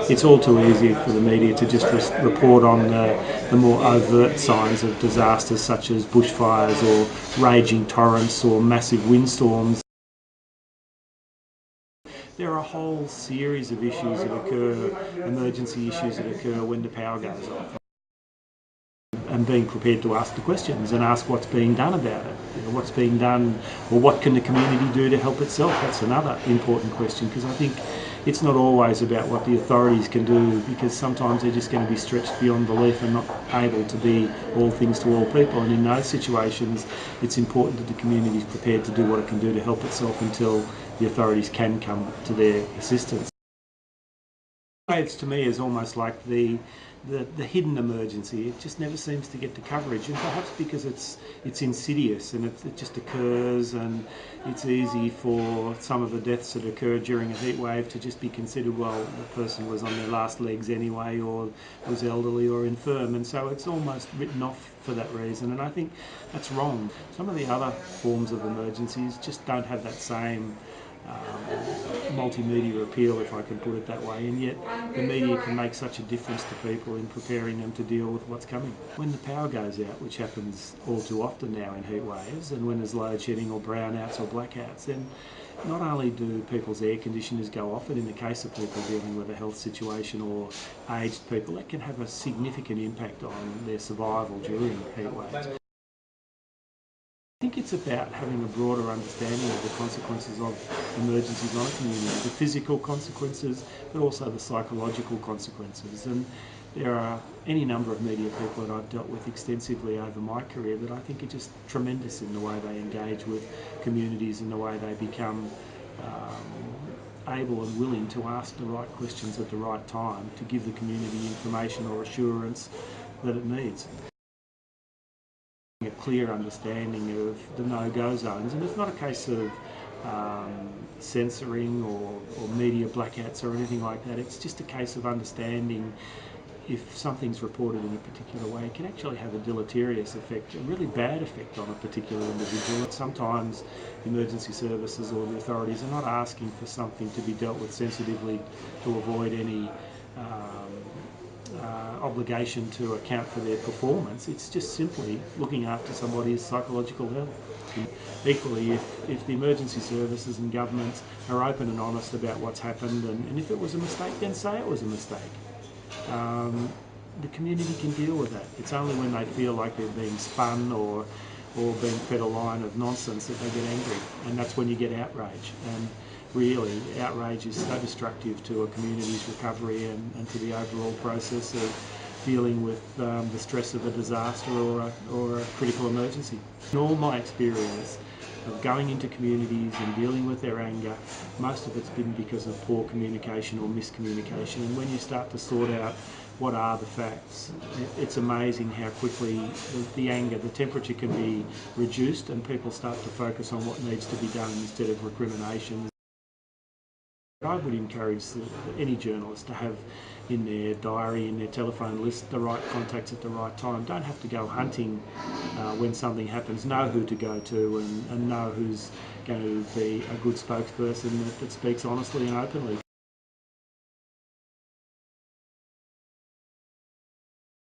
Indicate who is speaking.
Speaker 1: It's all too easy for the media to just report on the more overt signs of disasters such as bushfires or raging torrents or massive windstorms. There are a whole series of issues that occur, emergency issues that occur when the power goes off. And being prepared to ask the questions and ask what's being done about it. What's being done, or what can the community do to help itself? That's another important question, because I think it's not always about what the authorities can do, because sometimes they're just going to be stretched beyond belief and not able to be all things to all people. And in those situations, it's important that the community is prepared to do what it can do to help itself until the authorities can come to their assistance. It's, to me, is almost like the hidden emergency. It just never seems to get the coverage, and perhaps because it's insidious and it just occurs, and it's easy for some of the deaths that occurred during a heat wave to just be considered, well, the person was on their last legs anyway, or was elderly or infirm, and so it's almost written off for that reason, and I think that's wrong. Some of the other forms of emergencies just don't have that same multimedia appeal, if I can put it that way, and yet the media can make such a difference to people in preparing them to deal with what's coming. When the power goes out, which happens all too often now in heat waves, and when there's load shedding or brownouts or blackouts, then not only do people's air conditioners go off, and in the case of people dealing with a health situation or aged people, that can have a significant impact on their survival during heat waves. I think it's about having a broader understanding of the consequences of emergencies on a community, the physical consequences, but also the psychological consequences. And there are any number of media people that I've dealt with extensively over my career that I think are just tremendous in the way they engage with communities and the way they become able and willing to ask the right questions at the right time to give the community information or assurance that it needs. A clear understanding of the no-go zones, and it's not a case of censoring or media blackouts or anything like that. It's just a case of understanding if something's reported in a particular way, it can actually have a deleterious effect, a really bad effect on a particular individual. Sometimes emergency services or the authorities are not asking for something to be dealt with sensitively to avoid any obligation to account for their performance. It's just simply looking after somebody's psychological health. Equally, if the emergency services and governments are open and honest about what's happened, and if it was a mistake, then say it was a mistake. The community can deal with that. It's only when they feel like they're being spun or being fed a line of nonsense that they get angry, and that's when you get outrage. And really, outrage is so destructive to a community's recovery and to the overall process of dealing with the stress of a disaster or a critical emergency. In all my experience of going into communities and dealing with their anger, most of it's been because of poor communication or miscommunication. And when you start to sort out what are the facts, it's amazing how quickly the anger, the temperature can be reduced, and people start to focus on what needs to be done instead of recrimination. I would encourage any journalist to have in their diary, in their telephone list, the right contacts at the right time. Don't have to go hunting when something happens. Know who to go to, and know who's going to be a good spokesperson that speaks honestly and openly.